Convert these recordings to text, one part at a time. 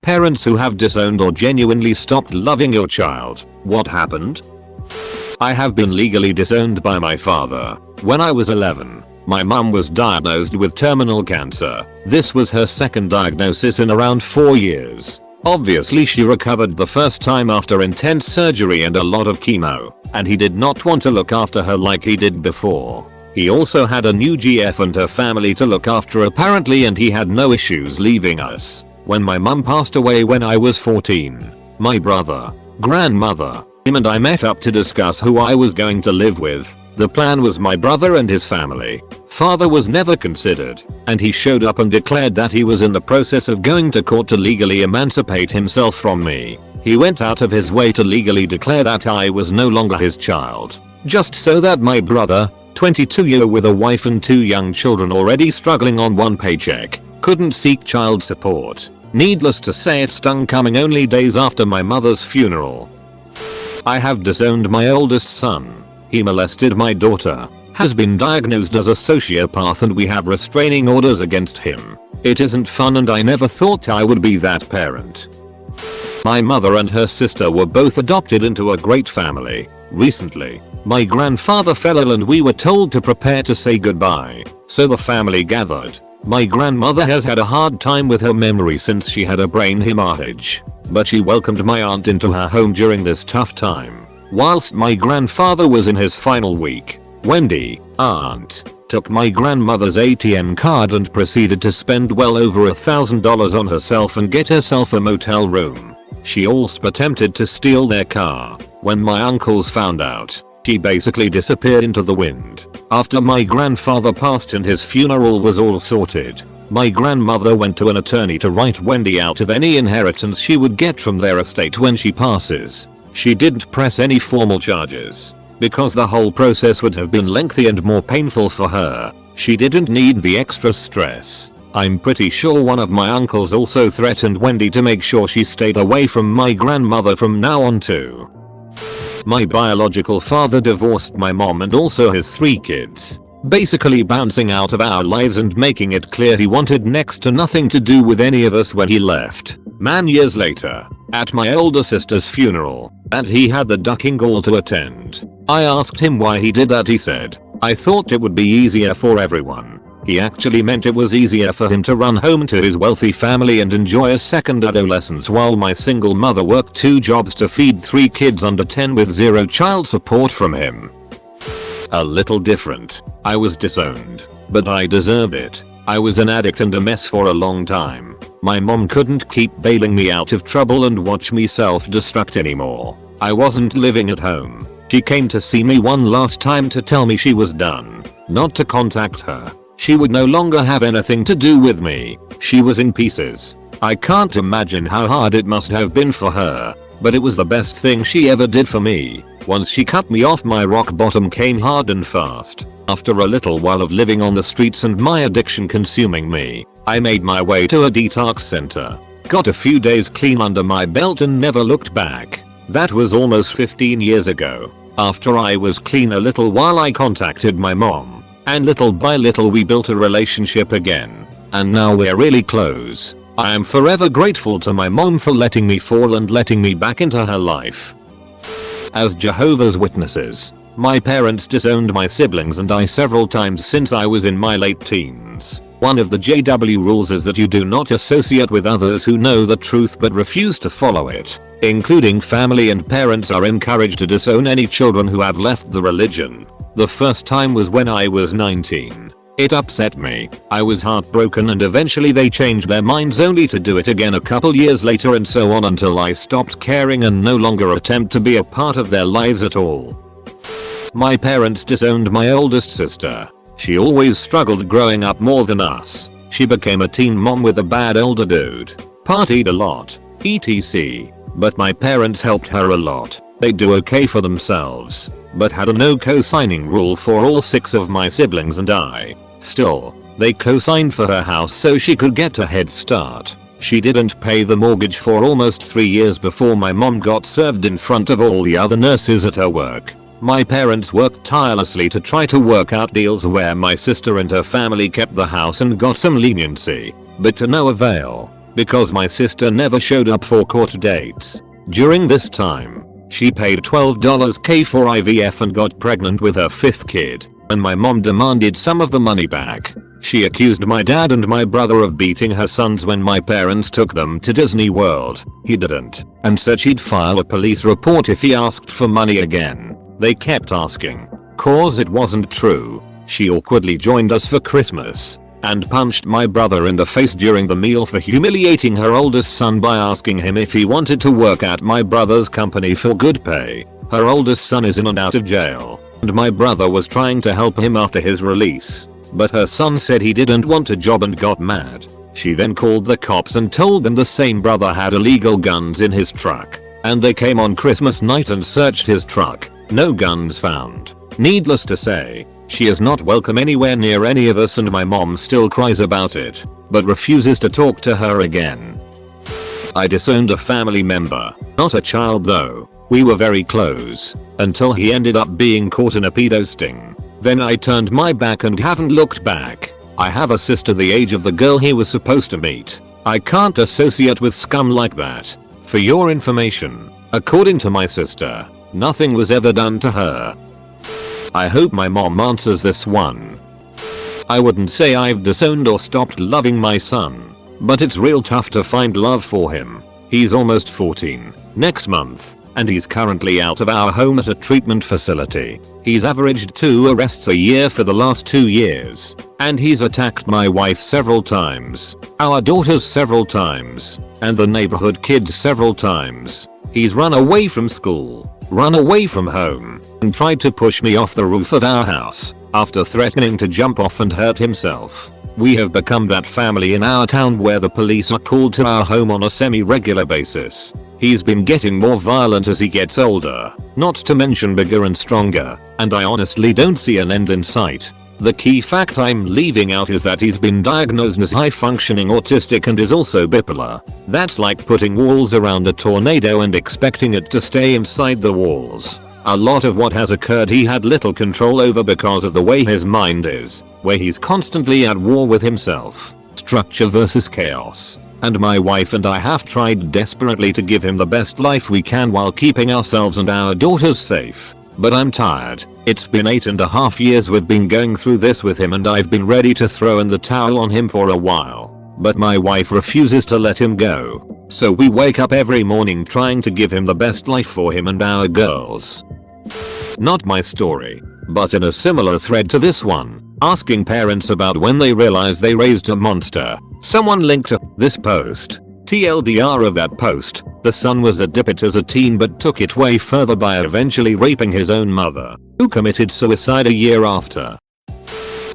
Parents who have disowned or genuinely stopped loving your child. What happened? I have been legally disowned by my father. When I was 11, my mum was diagnosed with terminal cancer. This was her second diagnosis in around 4 years. Obviously she recovered the first time after intense surgery and a lot of chemo, and he did not want to look after her like he did before. He also had a new GF and her family to look after apparently, and he had no issues leaving us. When my mum passed away when I was 14, my brother, grandmother, him and I met up to discuss who I was going to live with. The plan was my brother and his family. Father was never considered, and he showed up and declared that he was in the process of going to court to legally emancipate himself from me. He went out of his way to legally declare that I was no longer his child, just so that my brother, 22-year with a wife and 2 young children already struggling on 1 paycheck, couldn't seek child support. Needless to say, it stung coming only days after my mother's funeral. I have disowned my oldest son. He molested my daughter, has been diagnosed as a sociopath, and we have restraining orders against him. It isn't fun, and I never thought I would be that parent. My mother and her sister were both adopted into a great family. Recently, my grandfather fell ill and we were told to prepare to say goodbye, so the family gathered. My grandmother has had a hard time with her memory since she had a brain hemorrhage, but she welcomed my aunt into her home during this tough time. Whilst my grandfather was in his final week, Wendy, aunt, took my grandmother's ATM card and proceeded to spend well over $1,000 on herself and get herself a motel room. She also attempted to steal their car. When my uncles found out, she basically disappeared into the wind. After my grandfather passed and his funeral was all sorted, my grandmother went to an attorney to write Wendy out of any inheritance she would get from their estate when she passes. She didn't press any formal charges, because the whole process would have been lengthy and more painful for her. She didn't need the extra stress. I'm pretty sure one of my uncles also threatened Wendy to make sure she stayed away from my grandmother from now on too. My biological father divorced my mom and also his 3 kids, basically bouncing out of our lives and making it clear he wanted next to nothing to do with any of us when he left. Man, years later, at my older sister's funeral, and he had the ducking gall to attend, I asked him why he did that. He said, "I thought it would be easier for everyone." He actually meant it was easier for him to run home to his wealthy family and enjoy a second adolescence while my single mother worked 2 jobs to feed 3 kids under 10 with 0 child support from him. A little different. I was disowned, but I deserved it. I was an addict and a mess for a long time. My mom couldn't keep bailing me out of trouble and watch me self-destruct anymore. I wasn't living at home. She came to see me one last time to tell me she was done, not to contact her. She would no longer have anything to do with me. She was in pieces. I can't imagine how hard it must have been for her, but it was the best thing she ever did for me. Once she cut me off, my rock bottom came hard and fast. After a little while of living on the streets and my addiction consuming me, I made my way to a detox center. Got a few days clean under my belt and never looked back. That was almost 15 years ago. After I was clean a little while, I contacted my mom. And little by little we built a relationship again. And now we're really close. I am forever grateful to my mom for letting me fall and letting me back into her life. As Jehovah's Witnesses, my parents disowned my siblings and I several times since I was in my late teens. One of the JW rules is that you do not associate with others who know the truth but refuse to follow it. Including family and parents are encouraged to disown any children who have left the religion. The first time was when I was 19. It upset me. I was heartbroken and eventually they changed their minds only to do it again a couple years later, and so on until I stopped caring and no longer attempt to be a part of their lives at all. My parents disowned my oldest sister. She always struggled growing up more than us. She became a teen mom with a bad older dude. Partied a lot, etc. But my parents helped her a lot. They do okay for themselves, but had a no co-signing rule for all 6 of my siblings and I. Still, they co-signed for her house so she could get a head start. She didn't pay the mortgage for almost 3 years before my mom got served in front of all the other nurses at her work. My parents worked tirelessly to try to work out deals where my sister and her family kept the house and got some leniency, but to no avail. because my sister never showed up for court dates. During this time, she paid $12K for IVF and got pregnant with her 5th kid, and my mom demanded some of the money back. She accused my dad and my brother of beating her sons when my parents took them to Disney World. He didn't, and said she'd file a police report if he asked for money again. They kept asking, cause it wasn't true. She awkwardly joined us for Christmas and punched my brother in the face during the meal for humiliating her oldest son by asking him if he wanted to work at my brother's company for good pay. Her oldest son is in and out of jail, and my brother was trying to help him after his release, but her son said he didn't want a job and got mad. She then called the cops and told them the same brother had illegal guns in his truck, and they came on Christmas night and searched his truck. No guns found. Needless to say, she is not welcome anywhere near any of us, and my mom still cries about it, but refuses to talk to her again. I disowned a family member, not a child though. We were very close, until he ended up being caught in a pedo sting. Then I turned my back and haven't looked back. I have a sister the age of the girl he was supposed to meet. I can't associate with scum like that. For your information, according to my sister, nothing was ever done to her. I hope my mom answers this one. I wouldn't say I've disowned or stopped loving my son, but it's real tough to find love for him. He's almost 14 next month, and he's currently out of our home at a treatment facility. He's averaged 2 arrests a year for the last 2 years, and he's attacked my wife several times, our daughters several times, and the neighborhood kids several times. He's run away from school, run away from home, and tried to push me off the roof of our house after threatening to jump off and hurt himself. We have become that family in our town where the police are called to our home on a semi-regular basis. He's been getting more violent as he gets older, not to mention bigger and stronger, and I honestly don't see an end in sight. The key fact I'm leaving out is that he's been diagnosed as high-functioning autistic and is also bipolar. That's like putting walls around a tornado and expecting it to stay inside the walls. A lot of what has occurred he had little control over because of the way his mind is, where he's constantly at war with himself. Structure versus chaos. And my wife and I have tried desperately to give him the best life we can while keeping ourselves and our daughters safe. But I'm tired. It's been 8.5 years we've been going through this with him, and I've been ready to throw in the towel on him for a while. But my wife refuses to let him go. So we wake up every morning trying to give him the best life for him and our girls. Not my story, but in a similar thread to this one, asking parents about when they realized they raised a monster. Someone linked to this post. TLDR of that post, the son was a dipit as a teen but took it way further by eventually raping his own mother, who committed suicide a year after.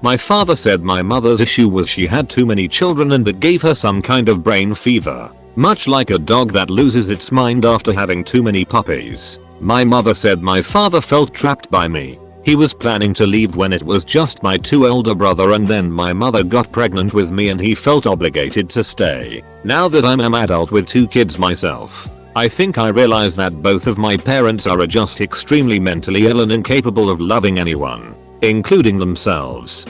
My father said my mother's issue was she had too many children and it gave her some kind of brain fever, much like a dog that loses its mind after having too many puppies. My mother said my father felt trapped by me. He was planning to leave when it was just my 2 older brother, and then my mother got pregnant with me and he felt obligated to stay. Now that I'm an adult with 2 kids myself, I think I realize that both of my parents are just extremely mentally ill and incapable of loving anyone, including themselves.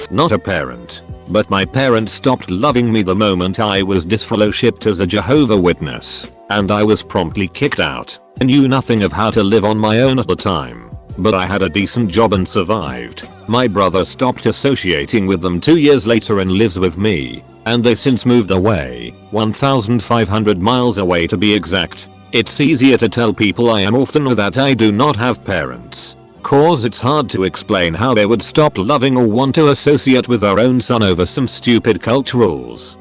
Not a parent, but my parents stopped loving me the moment I was disfellowshipped as a Jehovah's Witness, and I was promptly kicked out. I knew nothing of how to live on my own at the time, but I had a decent job and survived. My brother stopped associating with them 2 years later and lives with me, and they since moved away, 1,500 miles away to be exact. It's easier to tell people I am orphan or that I do not have parents, cause it's hard to explain how they would stop loving or want to associate with their own son over some stupid cult rules.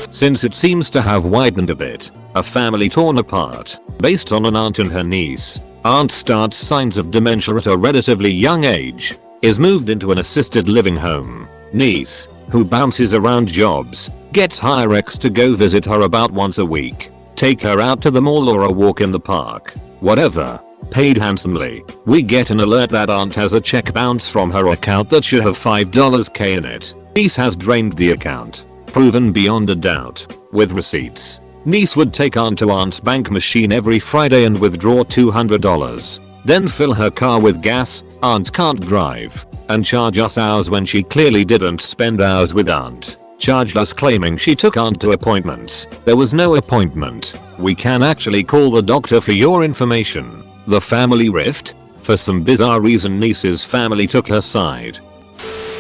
Since it seems to have widened a bit, a family torn apart, based on an aunt and her niece. Aunt starts signs of dementia at a relatively young age, is moved into an assisted living home. Niece, who bounces around jobs, gets hire ex to go visit her about once a week, take her out to the mall or a walk in the park, whatever, paid handsomely. We get an alert that aunt has a check bounce from her account that should have $5K in it. Niece has drained the account, proven beyond a doubt, with receipts. Niece would take aunt to aunt's bank machine every Friday and withdraw $200. Then fill her car with gas, aunt can't drive, and charge us hours when she clearly didn't spend hours with aunt. charged us claiming she took aunt to appointments. There was no appointment. We can actually call the doctor for your information. The family rift? For some bizarre reason niece's family took her side.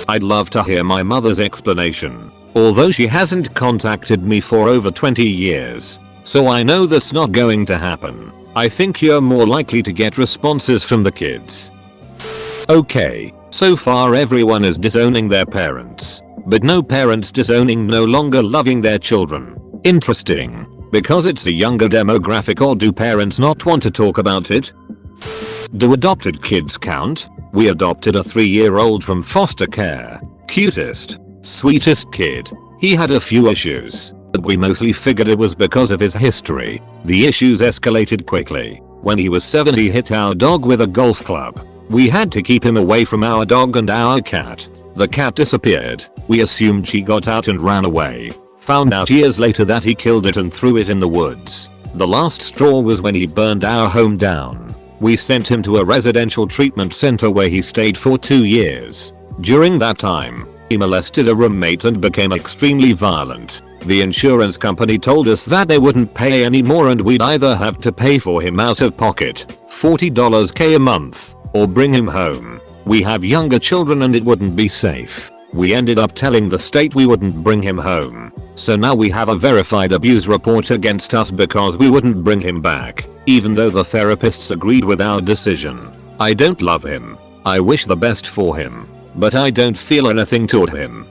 I'd love to hear my mother's explanation, although she hasn't contacted me for over 20 years. So I know that's not going to happen. I think you're more likely to get responses from the kids. Okay, so far everyone is disowning their parents, but no parents disowning no longer loving their children. Interesting. Because it's a younger demographic, or do parents not want to talk about it? Do adopted kids count? We adopted a 3-year-old from foster care. Cutest, sweetest kid. He had a few issues, but we mostly figured it was because of his history. The issues escalated quickly. When he was 7, he hit our dog with a golf club. We had to keep him away from our dog and our cat. The cat disappeared. We assumed she got out and ran away. Found out years later that he killed it and threw it in the woods. The last straw was when he burned our home down. We sent him to a residential treatment center where he stayed for 2 years. During that time, he molested a roommate and became extremely violent. The insurance company told us that they wouldn't pay anymore and we'd either have to pay for him out of pocket, $40K a month, or bring him home. We have younger children and it wouldn't be safe. We ended up telling the state we wouldn't bring him home. So now we have a verified abuse report against us because we wouldn't bring him back, even though the therapists agreed with our decision. I don't love him. I wish the best for him, but I don't feel anything toward him.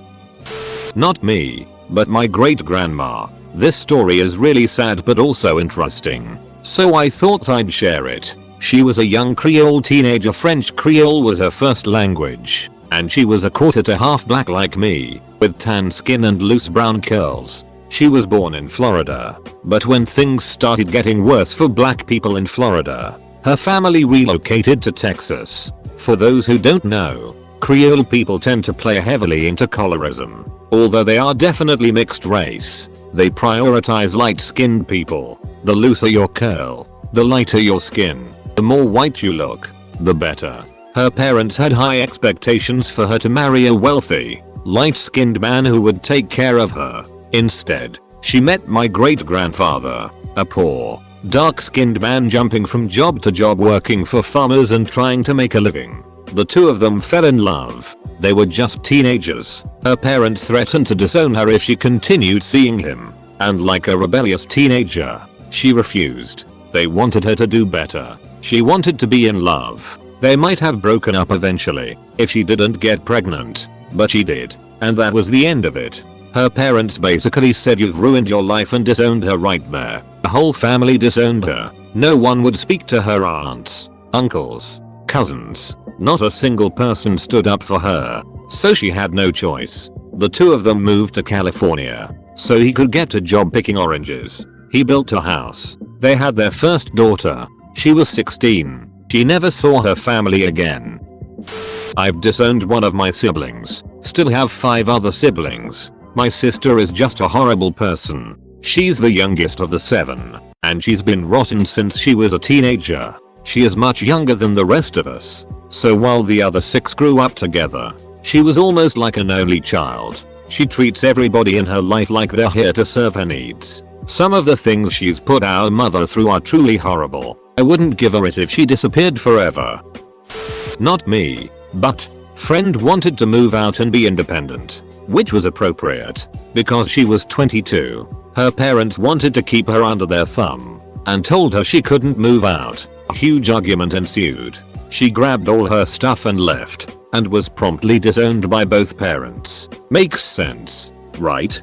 Not me, but my great-grandma. This story is really sad but also interesting, so I thought I'd share it. She was a young Creole teenager. French Creole was her first language, and she was a quarter to half black like me, with tan skin and loose brown curls. She was born in Florida, but when things started getting worse for black people in Florida, her family relocated to Texas. For those who don't know, Creole people tend to play heavily into colorism. Although they are definitely mixed race, they prioritize light-skinned people. The looser your curl, the lighter your skin, the more white you look, the better. Her parents had high expectations for her to marry a wealthy, light-skinned man who would take care of her. Instead, she met my great-grandfather, a poor, dark-skinned man jumping from job to job working for farmers and trying to make a living. The two of them fell in love. They were just teenagers. Her parents threatened to disown her if she continued seeing him, and like a rebellious teenager, she refused. They wanted her to do better. She wanted to be in love. They might have broken up eventually if she didn't get pregnant, but she did, and that was the end of it. Her parents basically said, "You've ruined your life," and disowned her right there. The whole family disowned her. No one would speak to her aunts, uncles, cousins. Not a single person stood up for her, so she had no choice. The two of them moved to California so he could get a job picking oranges. He built a house. They had their first daughter. She was 16. She never saw her family again. I've disowned one of my siblings. Still have 5 other siblings. My sister is just a horrible person. She's the youngest of the 7, and she's been rotten since she was a teenager. She is much younger than the rest of us, so while the other 6 grew up together, she was almost like an only child. She treats everybody in her life like they're here to serve her needs. Some of the things she's put our mother through are truly horrible. I wouldn't give her it if she disappeared forever. Not me, but friend wanted to move out and be independent, which was appropriate because she was 22. Her parents wanted to keep her under their thumb and told her she couldn't move out. A huge argument ensued. She grabbed all her stuff and left, and was promptly disowned by both parents. Makes sense, right?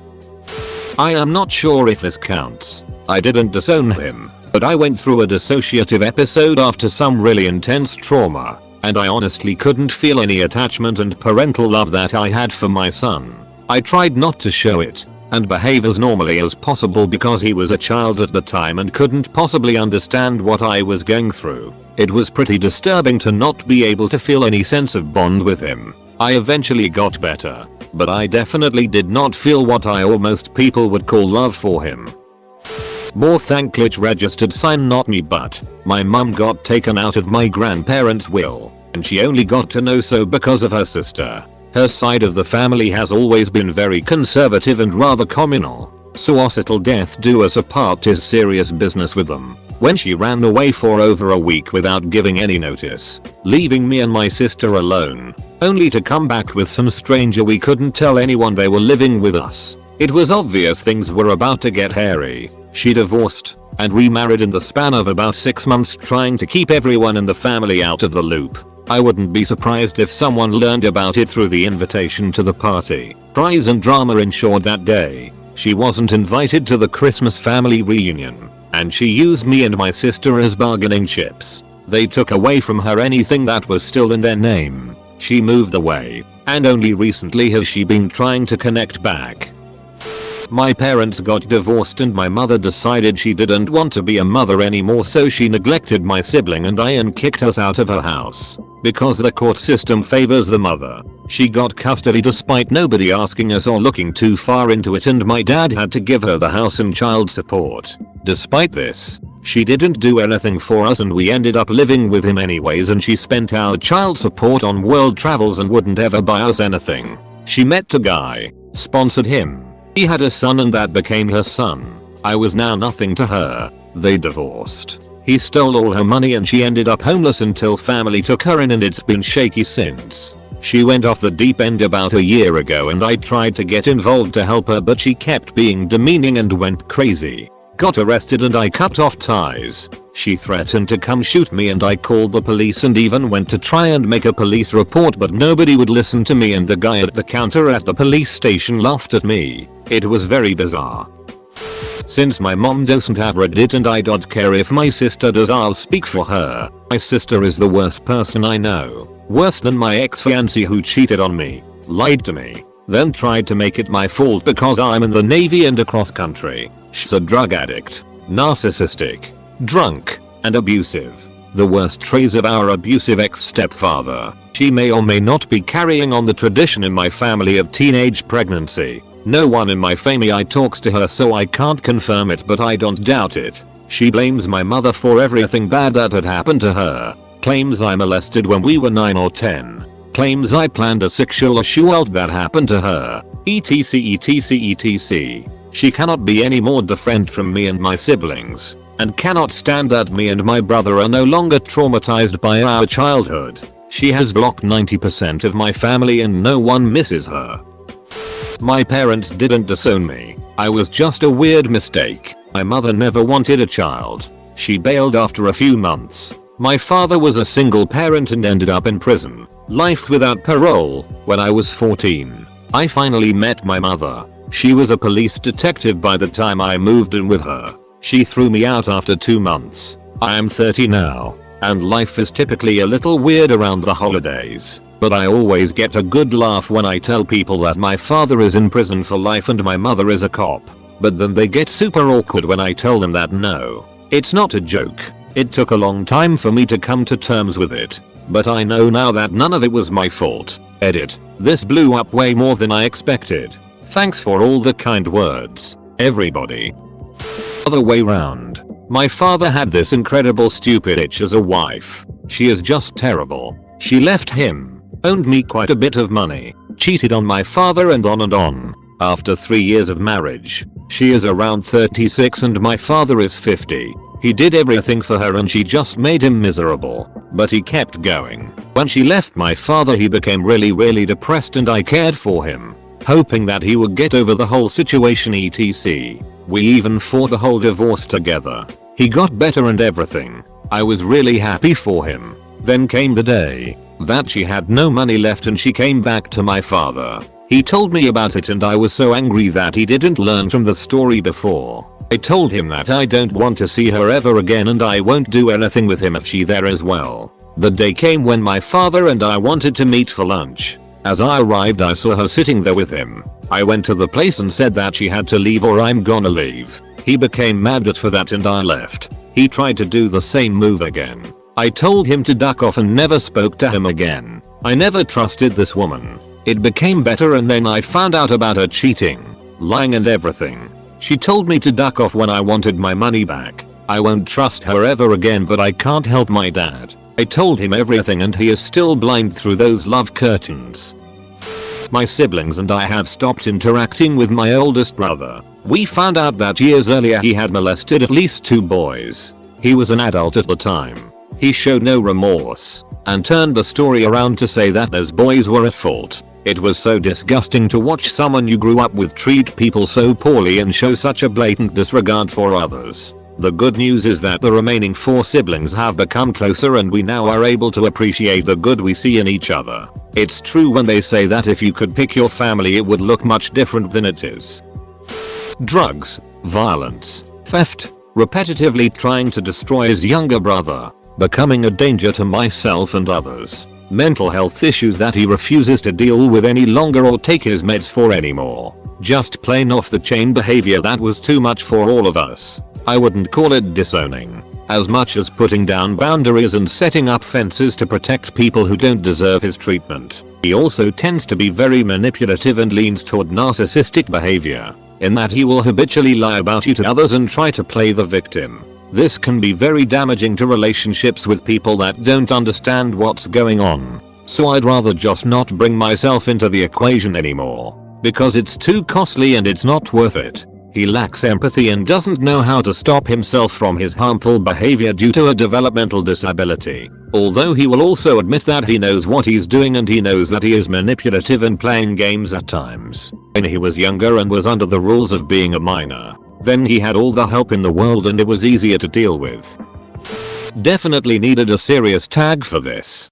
I am not sure if this counts. I didn't disown him, but I went through a dissociative episode after some really intense trauma, and I honestly couldn't feel any attachment and parental love that I had for my son. I tried not to show it and behave as normally as possible because he was a child at the time and couldn't possibly understand what I was going through. It was pretty disturbing to not be able to feel any sense of bond with him. I eventually got better, but I definitely did not feel what I or most people would call love for him. More thankless registered sign, not me, but my mum got taken out of my grandparents' will, and she only got to know so because of her sister. Her side of the family has always been very conservative and rather communal. Societal death do us apart is serious business with them. When she ran away for over a week without giving any notice, leaving me and my sister alone, only to come back with some stranger we couldn't tell anyone they were living with us. It was obvious things were about to get hairy. She divorced and remarried in the span of about 6 months, trying to keep everyone in the family out of the loop. I wouldn't be surprised if someone learned about it through the invitation to the party. Prize and drama ensured that day. She wasn't invited to the Christmas family reunion, and she used me and my sister as bargaining chips. They took away from her anything that was still in their name. She moved away, and only recently has she been trying to connect back. My parents got divorced and my mother decided she didn't want to be a mother anymore, so she neglected my sibling and I and kicked us out of her house. Because the court system favors the mother, she got custody despite nobody asking us or looking too far into it, and my dad had to give her the house and child support. Despite this, she didn't do anything for us and we ended up living with him anyways, and she spent our child support on world travels and wouldn't ever buy us anything. She met a guy, sponsored him. He had a son and that became her son. I was now nothing to her. They divorced. He stole all her money and she ended up homeless until family took her in, and it's been shaky since. She went off the deep end about a year ago and I tried to get involved to help her, but she kept being demeaning and went crazy. Got arrested and I cut off ties. She threatened to come shoot me and I called the police and even went to try and make a police report, but nobody would listen to me and the guy at the counter at the police station laughed at me. It was very bizarre. Since my mom doesn't have Reddit and I don't care if my sister does, I'll speak for her. My sister is the worst person I know. Worse than my ex-fiancé who cheated on me, lied to me, then tried to make it my fault because I'm in the Navy and across country. She's a drug addict, narcissistic, drunk, and abusive. The worst traits of our abusive ex-stepfather. She may or may not be carrying on the tradition in my family of teenage pregnancy. No one in my family talks to her, so I can't confirm it, but I don't doubt it. She blames my mother for everything bad that had happened to her. Claims I molested when we were 9 or 10. Claims I planned a sexual assault that happened to her. etc etc etc. She cannot be any more different from me and my siblings, and cannot stand that me and my brother are no longer traumatized by our childhood. She has blocked 90% of my family and no one misses her. My parents didn't disown me. I was just a weird mistake. My mother never wanted a child. She bailed after a few months. My father was a single parent and ended up in prison, life without parole, when I was 14. I finally met my mother. She was a police detective by the time I moved in with her. She threw me out after 2 months. I am 30 now, and life is typically a little weird around the holidays. But I always get a good laugh when I tell people that my father is in prison for life and my mother is a cop. But then they get super awkward when I tell them that no, it's not a joke. It took a long time for me to come to terms with it. But I know now that none of it was my fault. Edit. This blew up way more than I expected. Thanks for all the kind words, everybody. Other way round. My father had this incredible stupid bitch as a wife. She is just terrible. She left him. Owned me quite a bit of money, cheated on my father and on and on. After 3 years of marriage, she is around 36 and my father is 50. He did everything for her and she just made him miserable, but he kept going. When she left my father, he became really depressed and I cared for him, hoping that he would get over the whole situation etc. We even fought the whole divorce together. He got better and everything. I was really happy for him. Then came the day that she had no money left and she came back to my father. He told me about it and I was so angry that he didn't learn from the story before. I told him that I don't want to see her ever again and I won't do anything with him if she's there as well. The day came when my father and I wanted to meet for lunch. As I arrived, I saw her sitting there with him. I went to the place and said that she had to leave or I'm gonna leave. He became mad at for that and I left. He tried to do the same move again. I told him to duck off and never spoke to him again. I never trusted this woman. It became better and then I found out about her cheating, lying and everything. She told me to duck off when I wanted my money back. I won't trust her ever again, but I can't help my dad. I told him everything and he is still blind through those love curtains. both my siblings and I had stopped interacting with my oldest brother. We found out that years earlier he had molested at least 2 boys. He was an adult at the time. He showed no remorse and turned the story around to say that those boys were at fault. It was so disgusting to watch someone you grew up with treat people so poorly and show such a blatant disregard for others. The good news is that the remaining 4 siblings have become closer and we now are able to appreciate the good we see in each other. It's true when they say that if you could pick your family it would look much different than it is. Drugs, violence, theft, repetitively trying to destroy his younger brother, becoming a danger to myself and others, mental health issues that he refuses to deal with any longer or take his meds for anymore. Just plain off the chain behavior that was too much for all of us. I wouldn't call it disowning, as much as putting down boundaries and setting up fences to protect people who don't deserve his treatment. He also tends to be very manipulative and leans toward narcissistic behavior, in that he will habitually lie about you to others and try to play the victim. This can be very damaging to relationships with people that don't understand what's going on. So I'd rather just not bring myself into the equation anymore, because it's too costly and it's not worth it. He lacks empathy and doesn't know how to stop himself from his harmful behavior due to a developmental disability. Although he will also admit that he knows what he's doing and he knows that he is manipulative and playing games at times. When he was younger and was under the rules of being a minor, then he had all the help in the world and it was easier to deal with. Definitely needed a serious tag for this.